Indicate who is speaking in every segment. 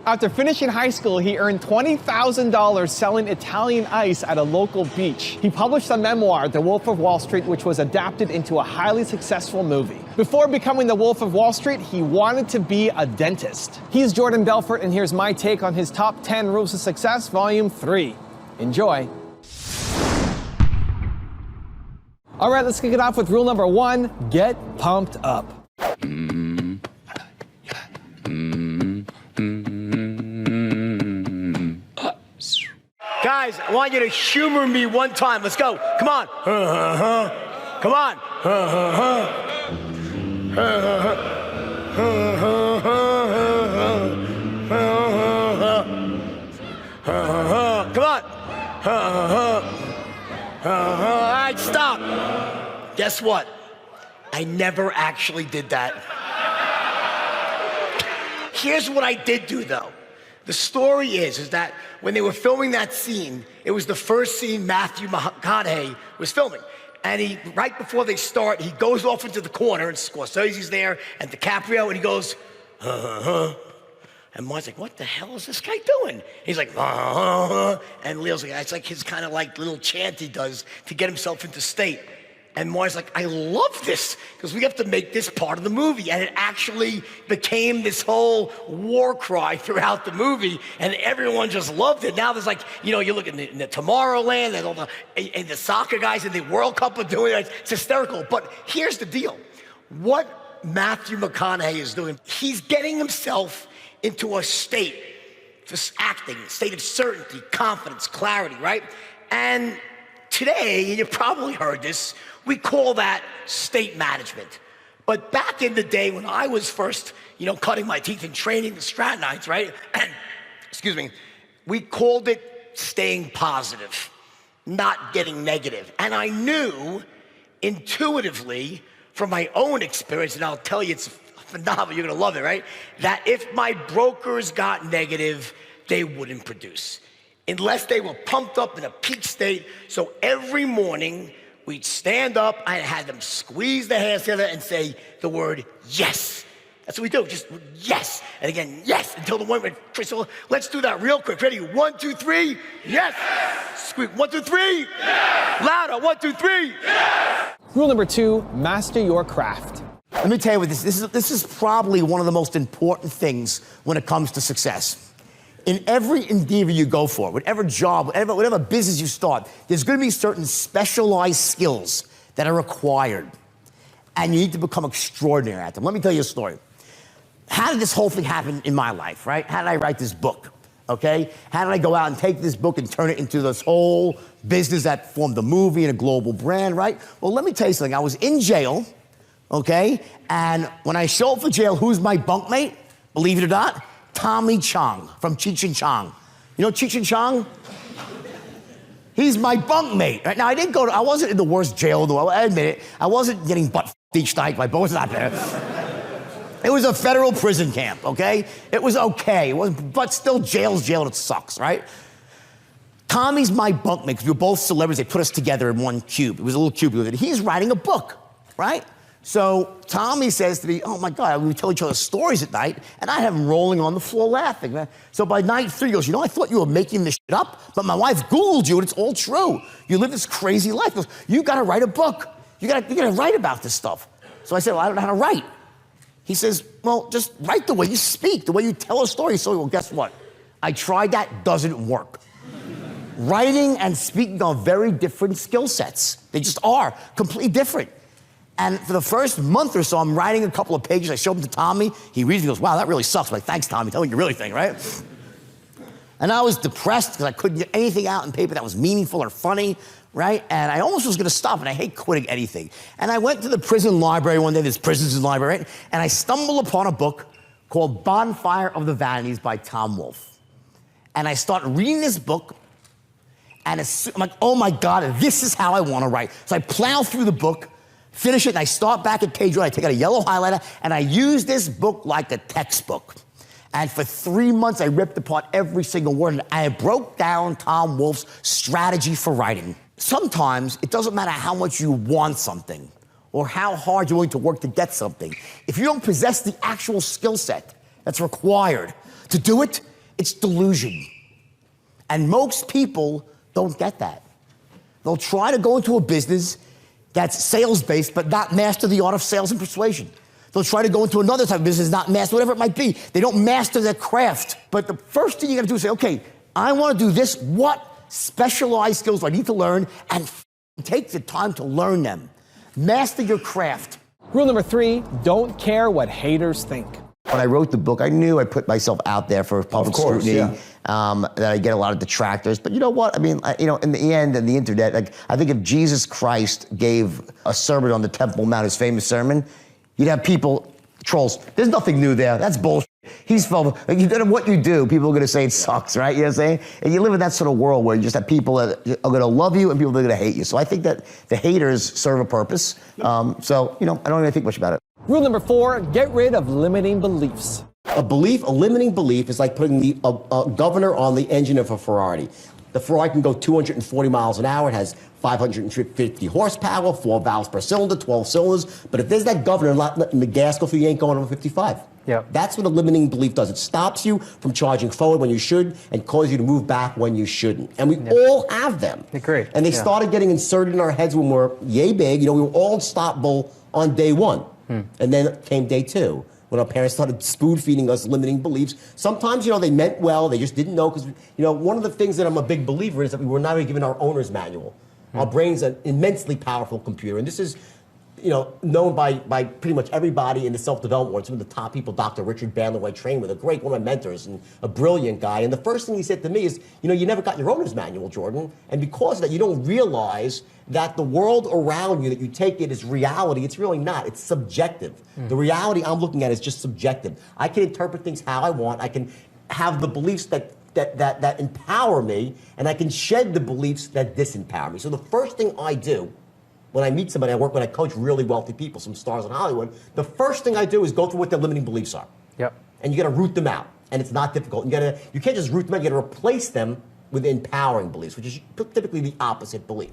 Speaker 1: After finishing high school, he earned $20,000 selling Italian ice at a local beach. He published a memoir, The Wolf of Wall Street, which was adapted into a highly successful movie. Before becoming the Wolf of Wall Street, he wanted to be a dentist. He's Jordan Belfort, and here's my take on his top 10 rules of success, Volume 3. Enjoy. All right, let's kick it off with rule number 1, get pumped up.
Speaker 2: Guys, I want you to humor me one time. Let's go. Come on. Come on. Come on. All right, stop. Guess what? I never actually did that. Here's what I did do, though. The story is that when they were filming that scene, it was the first scene Matthew McConaughey was filming. And right before they start, he goes off into the corner, and Scorsese's there, and DiCaprio, and he goes, And Mark's like, what the hell is this guy doing? He's like, and Leo's like, it's like his kind of like little chant he does to get himself into state. And Mark's like, I love this, because we have to make this part of the movie. And it actually became this whole war cry throughout the movie, and everyone just loved it. Now there's like, you know, you look in the Tomorrowland, and all and the soccer guys in the World Cup are doing it. It's hysterical. But here's the deal. What Matthew McConaughey is doing, he's getting himself into a state, just acting, a state of certainty, confidence, clarity, right? And today, and you probably heard this, we call that state management. But back in the day when I was first, you know, cutting my teeth and training the Stratonites, right? Excuse me, we called it staying positive, not getting negative. And I knew intuitively from my own experience, and I'll tell you it's phenomenal, you're gonna love it, right? That if my brokers got negative, they wouldn't produce, unless they were pumped up in a peak state. So every morning, we'd stand up, I had them squeeze their hands together and say the word yes. That's what we do, just yes. And again, yes, until the one went, so let's do that real quick. Ready, 1, 2, 3, yes. Squeak, 1, 2, 3, yes. Louder, 1, 2, 3, yes.
Speaker 1: Rule number 2, master your craft.
Speaker 2: Let me tell you what this is probably one of the most important things when it comes to success. In every endeavor you go for, whatever job, whatever business you start, there's going to be certain specialized skills that are required, and you need to become extraordinary at them. Let me tell you a story. How did this whole thing happen in my life, right? How did I write this book, okay? How did I go out and take this book and turn it into this whole business that formed a movie and a global brand, right? Well, let me tell you something. I was in jail, okay? And when I show up for jail, who's my bunkmate? Believe it or not, Tommy Chong from Cheech and Chong. You know Cheech and Chong? He's my bunkmate. Right? Now, I wasn't in the worst jail in the world, I admit it. I wasn't getting butt each night, my boat was not there. It was a federal prison camp, okay? It was okay, but still jail's jail and it sucks, right? Tommy's my bunkmate, because we were both celebrities. They put us together in one cube. It was a little cube. He's writing a book, right? So Tommy says to me, oh my God, we would tell each other stories at night, and I'd have him rolling on the floor laughing. Man. So by night 3, he goes, you know, I thought you were making this shit up, but my wife Googled you, and it's all true. You live this crazy life. He goes, you gotta write a book. You gotta write about this stuff. So I said, well, I don't know how to write. He says, well, just write the way you speak, the way you tell a story. So, well, guess what? I tried that, doesn't work. Writing and speaking are very different skill sets. They just are, completely different. And for the first month or so, I'm writing a couple of pages. I show them to Tommy. He reads it, he goes, wow, that really sucks. I'm like, thanks, Tommy. Tell me what you really think, right? And I was depressed because I couldn't get anything out in paper that was meaningful or funny, right? And I almost was going to stop, and I hate quitting anything. And I went to the prison library one day. There's prisons in the library, right? And I stumbled upon a book called Bonfire of the Vanities by Tom Wolfe. And I start reading this book, and I'm like, oh my God, this is how I want to write. So I plow through the book, finish it, and I start back at page 1. I take out a yellow highlighter, and I use this book like a textbook. And for 3 months, I ripped apart every single word, and I broke down Tom Wolfe's strategy for writing. Sometimes it doesn't matter how much you want something or how hard you're willing to work to get something. If you don't possess the actual skill set that's required to do it, It's delusion. And most people don't get that. They'll try to go into a business that's sales-based, but not master the art of sales and persuasion. They'll try to go into another type of business, not master, whatever it might be. They don't master their craft. But the first thing you gotta do is say, okay, I wanna do this. What specialized skills do I need to learn? And take the time to learn them. Master your craft.
Speaker 1: Rule number 3, don't care what haters think.
Speaker 2: When I wrote the book, I knew I put myself out there for public scrutiny,
Speaker 3: yeah.
Speaker 2: that I get a lot of detractors. But you know what? I mean, in the end, in the internet, like, I think if Jesus Christ gave a sermon on the Temple Mount, his famous sermon, you'd have people, trolls, there's nothing new there. That's bullshit. He's full. Like, no matter what you do, people are going to say it sucks, right? You know what I'm saying? And you live in that sort of world where you just have people that are going to love you and people that are going to hate you. So I think that the haters serve a purpose. So, I don't even think much about it.
Speaker 1: Rule number 4, get rid of limiting beliefs.
Speaker 3: A limiting belief is like putting the governor on the engine of a Ferrari. The Ferrari can go 240 miles an hour. It has 550 horsepower, 4 valves per cylinder, 12 cylinders. But if there's that governor not letting the gas go through, you ain't going over 55.
Speaker 1: Yeah.
Speaker 3: That's what a limiting belief does. It stops you from charging forward when you should and causes you to move back when you shouldn't. And we all have them.
Speaker 1: Agreed.
Speaker 3: And they started getting inserted in our heads when we're yay big. We were all unstoppable on day 1. And then came day 2, when our parents started spoon-feeding us limiting beliefs. Sometimes, they meant well, they just didn't know, because, one of the things that I'm a big believer in is that we were not even given our owner's manual. Our brain's an immensely powerful computer, and this is, known by pretty much everybody in the self-development world. Some of the top people, Dr. Richard Bandler, who I trained with, one of my mentors and a brilliant guy. And the first thing he said to me is, you never got your owner's manual, Jordan. And because of that, you don't realize that the world around you, that you take it as reality. It's really not. It's subjective. The reality I'm looking at is just subjective. I can interpret things how I want. I can have the beliefs that empower me, and I can shed the beliefs that disempower me. So the first thing I do when I meet somebody, when I coach really wealthy people, some stars in Hollywood, the first thing I do is go through what their limiting beliefs are.
Speaker 1: Yep.
Speaker 3: And you got to root them out. And it's not difficult. You can't just root them out. You got to replace them with empowering beliefs, which is typically the opposite belief.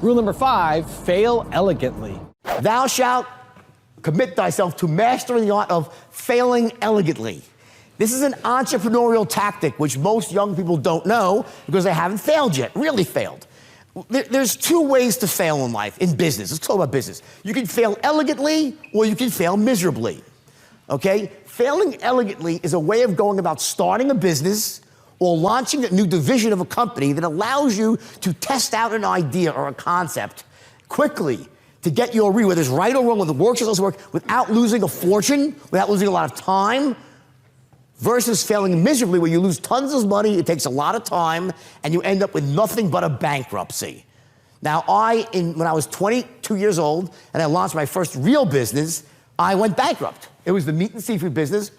Speaker 1: Rule number 5, fail elegantly.
Speaker 2: Thou shalt commit thyself to mastering the art of failing elegantly. This is an entrepreneurial tactic which most young people don't know because they haven't failed yet, really failed. There's 2 ways to fail in life, in business. Let's talk about business. You can fail elegantly or you can fail miserably, okay? Failing elegantly is a way of going about starting a business or launching a new division of a company that allows you to test out an idea or a concept quickly to get your read, whether it's right or wrong, whether it works or doesn't work, without losing a fortune, without losing a lot of time, versus failing miserably where you lose tons of money, it takes a lot of time, and you end up with nothing but a bankruptcy. Now, when I was 22 years old and I launched my first real business, I went bankrupt. It was the meat and seafood business.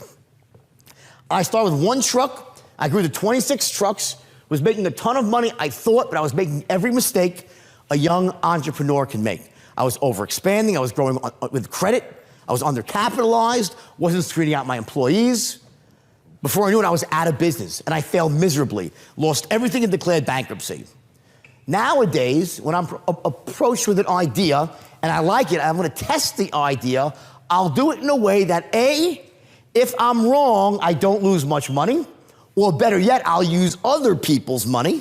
Speaker 2: I started with 1 truck. I grew to 26 trucks, was making a ton of money, I thought, but I was making every mistake a young entrepreneur can make. I was overexpanding, I was growing with credit, I was undercapitalized, wasn't screening out my employees. Before I knew it, I was out of business, and I failed miserably, lost everything and declared bankruptcy. Nowadays, when I'm approached with an idea, and I like it, I'm gonna test the idea, I'll do it in a way that A, if I'm wrong, I don't lose much money, or better yet, I'll use other people's money.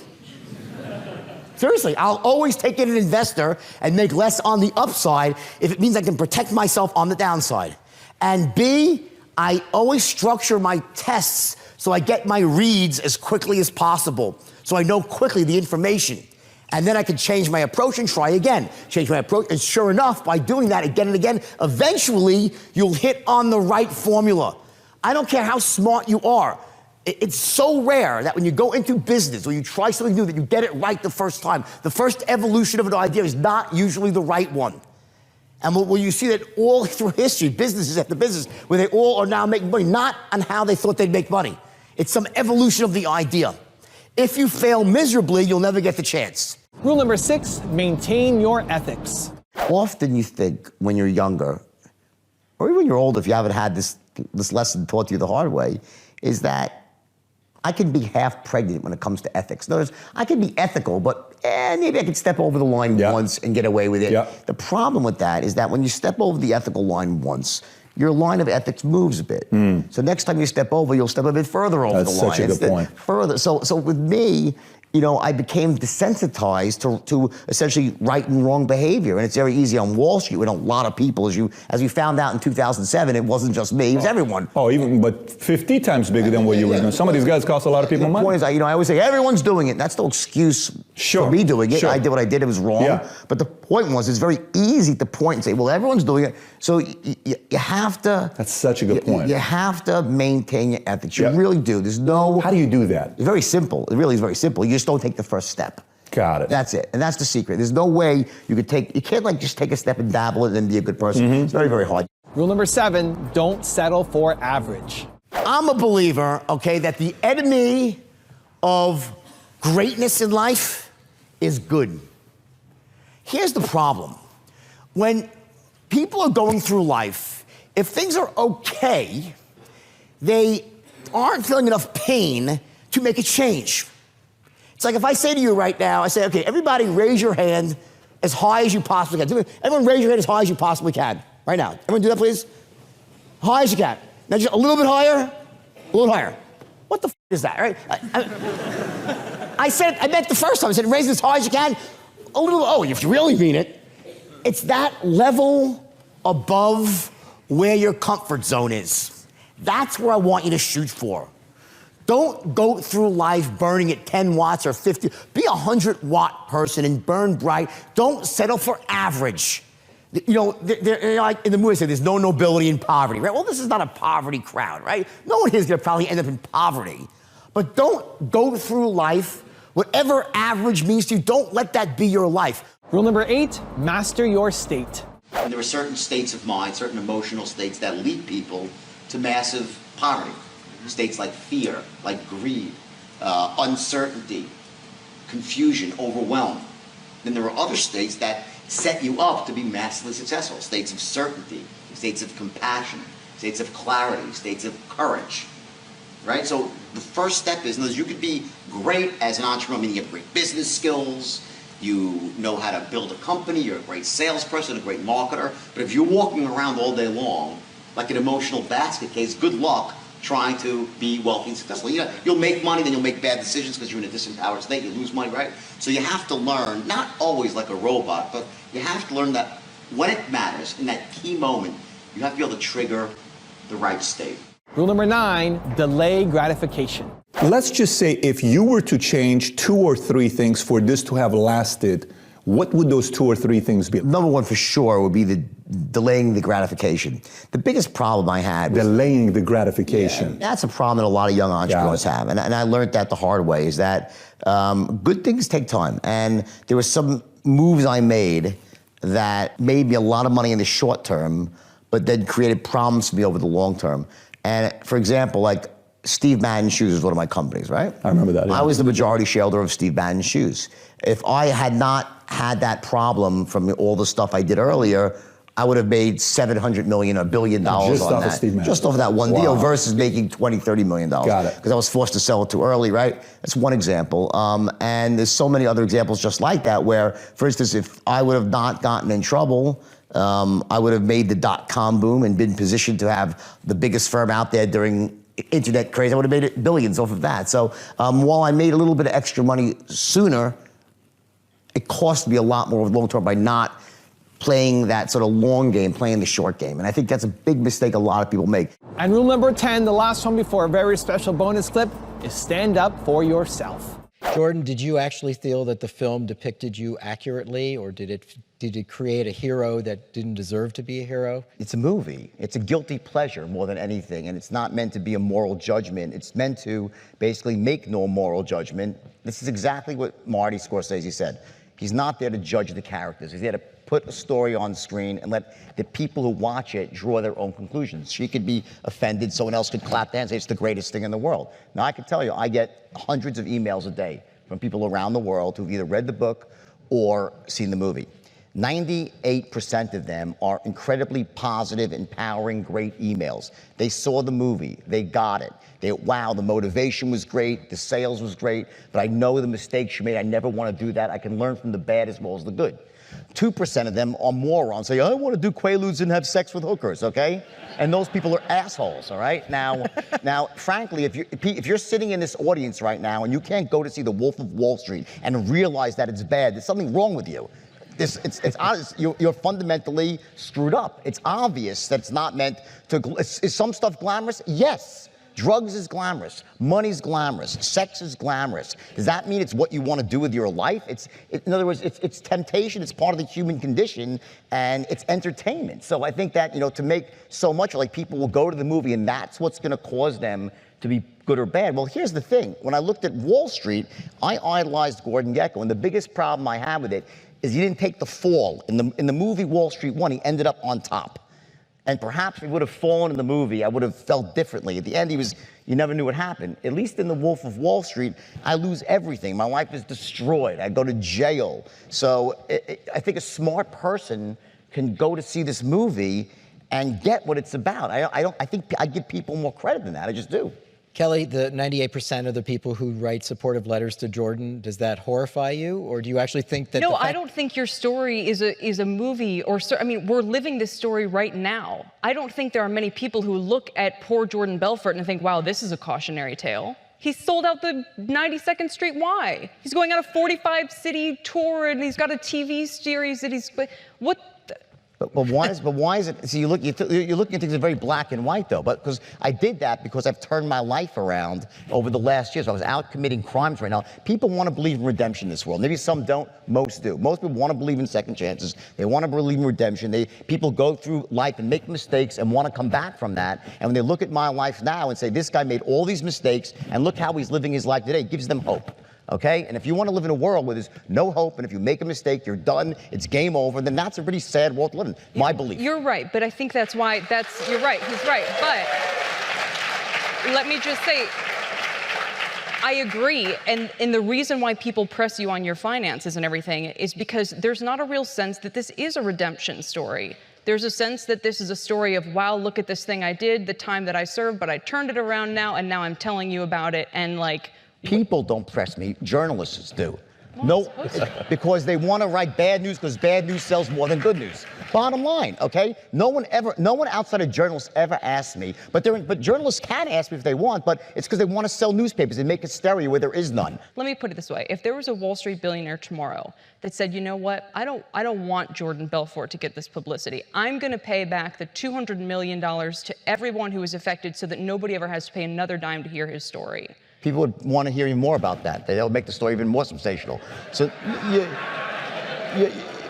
Speaker 2: Seriously, I'll always take in an investor and make less on the upside if it means I can protect myself on the downside. And B, I always structure my tests so I get my reads as quickly as possible, so I know quickly the information. And then I can change my approach and try again. Change my approach, and sure enough, by doing that again and again, eventually you'll hit on the right formula. I don't care how smart you are. It's so rare that when you go into business or you try something new that you get it right the first time. The first evolution of an idea is not usually the right one. And where you see that all through history, businesses after business, where they all are now making money, not on how they thought they'd make money. It's some evolution of the idea. If you fail miserably, you'll never get the chance.
Speaker 1: Rule number 6, maintain your ethics.
Speaker 2: Often you think when you're younger, or even when you're older, if you haven't had this lesson taught to you the hard way, is that I can be half pregnant when it comes to ethics. In other words, I can be ethical, but maybe I could step over the line once and get away with it. The problem with that is that when you step over the ethical line once, your line of ethics moves a bit. So next time you step over, you'll step a bit further over the line.
Speaker 4: That's such a good point.
Speaker 2: Further. So with me, I became desensitized to essentially right and wrong behavior. And it's very easy on Wall Street when a lot of people, as we found out in 2007, it wasn't just me, it was everyone.
Speaker 4: But 50 times bigger than what you were doing. Some of these guys cost a lot of people money.
Speaker 2: The point is, I always say, everyone's doing it. That's no excuse for me doing it.
Speaker 4: Sure.
Speaker 2: I did what I did, it was wrong.
Speaker 4: Yeah.
Speaker 2: But the point was, it's very easy to point and say, well, everyone's doing it. So you have to...
Speaker 4: That's such a good point.
Speaker 2: You have to maintain your ethics. You really do. There's no...
Speaker 4: How do you do that?
Speaker 2: It's very simple. It really is very simple. You just don't take the first step.
Speaker 4: Got it.
Speaker 2: That's it. And that's the secret. There's no way you can't just take a step and dabble and then be a good person. It's very, very hard.
Speaker 1: Rule number 7, don't settle for average.
Speaker 2: I'm a believer, that the enemy of greatness in life is good. Here's the problem. When people are going through life, if things are okay, they aren't feeling enough pain to make a change. It's like if I say to you right now, I say, okay, everybody raise your hand as high as you possibly can. Everyone raise your hand as high as you possibly can. Right now. Everyone do that, please? High as you can. Now just a little bit higher, a little higher. What the f is that, right? I meant the first time. I said raise it as high as you can. A little, if you really mean it. It's that level above where your comfort zone is. That's where I want you to shoot for. Don't go through life burning at 10 watts or 50. Be a 100-watt person and burn bright. Don't settle for average. Like in the movie, I say there's no nobility in poverty, right? Well, this is not a poverty crowd, right? No one here is going to probably end up in poverty. But don't go through life, whatever average means to you, don't let that be your life.
Speaker 1: Rule number 8, master your state.
Speaker 5: And there are certain states of mind, certain emotional states that lead people to massive poverty. States like fear, like greed, uncertainty, confusion, overwhelm. Then there are other states that set you up to be massively successful. States of certainty, states of compassion, states of clarity, states of courage. Right? So the first step is, you could be great as an entrepreneur, meaning you have great business skills, you know how to build a company, you're a great salesperson, a great marketer, but if you're walking around all day long like an emotional basket case, good luck trying to be wealthy and successful. You'll make money, then you'll make bad decisions because you're in a disempowered state, you lose money, right? So you have to learn, not always like a robot, but you have to learn that when it matters, in that key moment, you have to be able to trigger the right state.
Speaker 1: Rule number 9, delay gratification.
Speaker 4: Let's just say if you were to change 2 or 3 things for this to have lasted, what would those 2 or 3 things be?
Speaker 2: Number one for sure would be the delaying the gratification. The biggest problem I had was
Speaker 4: delaying the gratification.
Speaker 2: That's a problem that a lot of young entrepreneurs have. And I learned that the hard way, is that good things take time. And there were some moves I made that made me a lot of money in the short term, but then created problems for me over the long term. And for example, like Steve Madden's Shoes is one of my companies, right?
Speaker 4: I remember that, yeah.
Speaker 2: I was the majority shareholder of Steve Madden's Shoes. If I had not had that problem from all the stuff I did earlier, I would have made $700 million or $1 billion
Speaker 4: just
Speaker 2: on
Speaker 4: off
Speaker 2: that.
Speaker 4: of Steve Madden.
Speaker 2: Just off of that one deal versus making $20, $30 million.
Speaker 4: Got it.
Speaker 2: Because I was forced to sell it too early, right? That's one example. And there's so many other examples just like that where, for instance, if I would have not gotten in trouble, I would have made the .com boom and been positioned to have the biggest firm out there during internet craze. I would have made it billions off of that. So while I made a little bit of extra money sooner, it cost me a lot more long term by not playing that sort of long game, playing the short game. And I think that's a big mistake a lot of people make.
Speaker 1: And rule number 10, the last one before a very special bonus clip, is stand up for yourself.
Speaker 6: Jordan, did you actually feel that the film depicted you accurately, or did it create a hero that didn't deserve to be a hero?
Speaker 2: It's a movie. It's a guilty pleasure more than anything, and it's not meant to be a moral judgment. It's meant to basically make no moral judgment. This is exactly what Marty Scorsese said. He's not there to judge the characters. He's there to put a story on screen and let the people who watch it draw their own conclusions. She could be offended, someone else could clap down and say it's the greatest thing in the world. Now I can tell you, I get hundreds of emails a day from people around the world who've either read the book or seen the movie. 98% of them are incredibly positive, empowering, great emails. They saw the movie, they got it. Wow, the motivation was great, the sales was great, but I know the mistakes you made, I never want to do that. I can learn from the bad as well as the good. 2% of them are morons. Say, I want to do quaaludes and have sex with hookers, okay? And those people are assholes, all right? Now, frankly, if you're sitting in this audience right now and you can't go to see The Wolf of Wall Street and realize that it's bad, there's something wrong with you. It's honest. You're fundamentally screwed up. It's obvious that it's not meant to. Is some stuff glamorous? Yes. Drugs is glamorous. Money's glamorous. Sex is glamorous. Does that mean it's what you want to do with your life? In other words, it's temptation. It's part of the human condition, and it's entertainment. So I think that, to make so much, like, people will go to the movie, and that's what's going to cause them to be good or bad. Well, here's the thing. When I looked at Wall Street, I idolized Gordon Gekko, and the biggest problem I had with it is he didn't take the fall. In the movie Wall Street 1, he ended up on top. And perhaps if he would have fallen in the movie, I would have felt differently. At the end, you never knew what happened. At least in The Wolf of Wall Street, I lose everything. My life is destroyed. I go to jail. So I think a smart person can go to see this movie and get what it's about. I think I give people more credit than that. I just do.
Speaker 6: Kelly, the 98% of the people who write supportive letters to Jordan, does that horrify you? Or do you actually think that...
Speaker 7: No, I don't think your story is a movie or... I mean, we're living this story right now. I don't think there are many people who look at poor Jordan Belfort and think, wow, this is a cautionary tale. He sold out the 92nd Street Y. He's going on a 45-city tour, and he's got a TV series that he's... What...
Speaker 2: But why is it? See, you're looking at things in very black and white, though. But because I did that because I've turned my life around over the last years. I was out committing crimes right now. People want to believe in redemption in this world. Maybe some don't. Most do. Most people want to believe in second chances. They want to believe in redemption. People go through life and make mistakes and want to come back from that. And when they look at my life now and say, this guy made all these mistakes and look how he's living his life today, it gives them hope. Okay? And if you want to live in a world where there's no hope, and if you make a mistake, you're done, it's game over, then that's a pretty sad world to live in. My belief.
Speaker 7: You're right, but I think that's why you're right, he's right. But let me just say, I agree, and the reason why people press you on your finances and everything is because there's not a real sense that this is a redemption story. There's a sense that this is a story of, wow, look at this thing I did, the time that I served, but I turned it around now, and now I'm telling you about it, and like...
Speaker 2: People don't press me, journalists do. No, because they want to write bad news because bad news sells more than good news. Bottom line, okay? No one outside of journalists ever asks me, but journalists can ask me if they want, but it's because they want to sell newspapers and make hysteria where there is none.
Speaker 7: Let me put it this way. If there was a Wall Street billionaire tomorrow that said, you know what, I don't want Jordan Belfort to get this publicity. I'm going to pay back the $200 million to everyone who was affected so that nobody ever has to pay another dime to hear his story.
Speaker 2: People would want to hear even more about that. They'll make the story even more sensational. So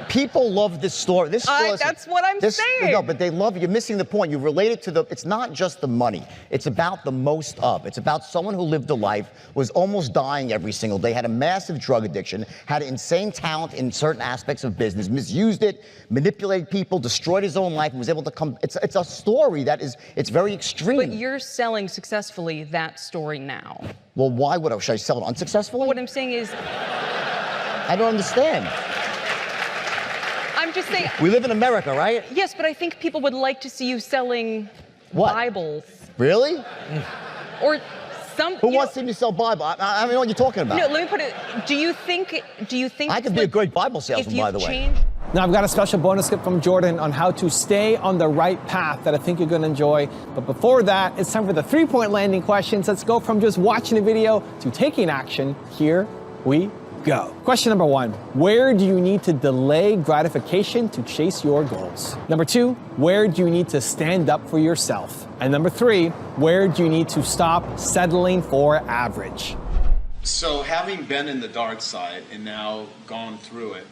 Speaker 2: people love this story. This story
Speaker 7: that's what I'm saying.
Speaker 2: No, but they love it. You're missing the point. You relate it to it's not just the money. It's about the most of. It's about someone who lived a life, was almost dying every single day, had a massive drug addiction, had insane talent in certain aspects of business, misused it, manipulated people, destroyed his own life, and was able to come. It's a story that it's very extreme.
Speaker 7: But you're selling successfully that story now.
Speaker 2: Well, why should I sell it unsuccessfully?
Speaker 7: What I'm saying is...
Speaker 2: I don't understand.
Speaker 7: I'm just saying...
Speaker 2: We live in America, right?
Speaker 7: Yes, but I think people would like to see you selling Bibles.
Speaker 2: Really?
Speaker 7: Or some...
Speaker 2: Who wants to see me sell Bible? I don't know what you're talking about.
Speaker 7: No, let me put it... Do you think...
Speaker 2: I could be a great Bible salesman, by the way.
Speaker 1: Now, I've got a special bonus clip from Jordan on how to stay on the right path that I think you're going to enjoy. But before that, it's time for the three-point landing questions. Let's go from just watching a video to taking action. Here we go. Question number 1. Where do you need to delay gratification to chase your goals? Number 2, where do you need to stand up for yourself? And number 3, where do you need to stop settling for average?
Speaker 8: So having been in the dark side and now gone through it,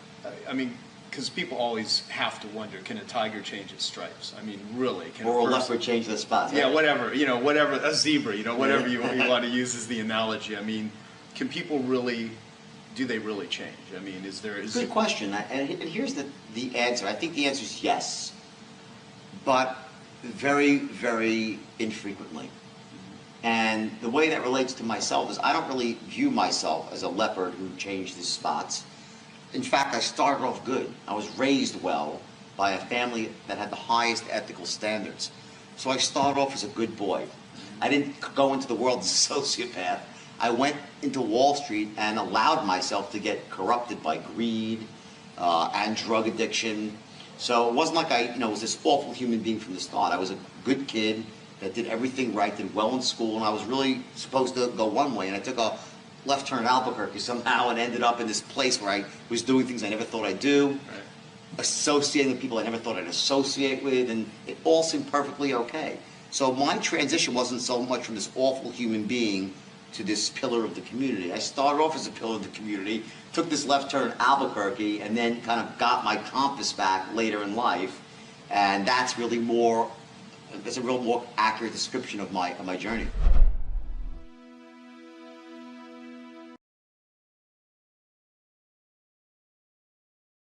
Speaker 8: I mean, because people always have to wonder, can a tiger change its stripes? I mean, really? Can
Speaker 5: or a leopard change their spots?
Speaker 8: Yeah, whatever, whatever, a zebra, whatever you want to use as the analogy. I mean, can people really, do they really change? I mean, Good
Speaker 5: question, and here's the answer. I think the answer is yes, but very, very infrequently. And the way that relates to myself is I don't really view myself as a leopard who changed his spots. In fact, I started off good. I was raised well by a family that had the highest ethical standards. So I started off as a good boy. I didn't go into the world as a sociopath. I went into Wall Street and allowed myself to get corrupted by greed, and drug addiction. So it wasn't like I, was this awful human being from the start. I was a good kid that did everything right, did well in school, and I was really supposed to go one way. And I took a left turn at Albuquerque somehow and ended up in this place where I was doing things I never thought I'd do, associating with people I never thought I'd associate with, and it all seemed perfectly okay. So my transition wasn't so much from this awful human being to this pillar of the community. I started off as a pillar of the community, took this left turn at Albuquerque, and then kind of got my compass back later in life, and that's a real more accurate description of my journey.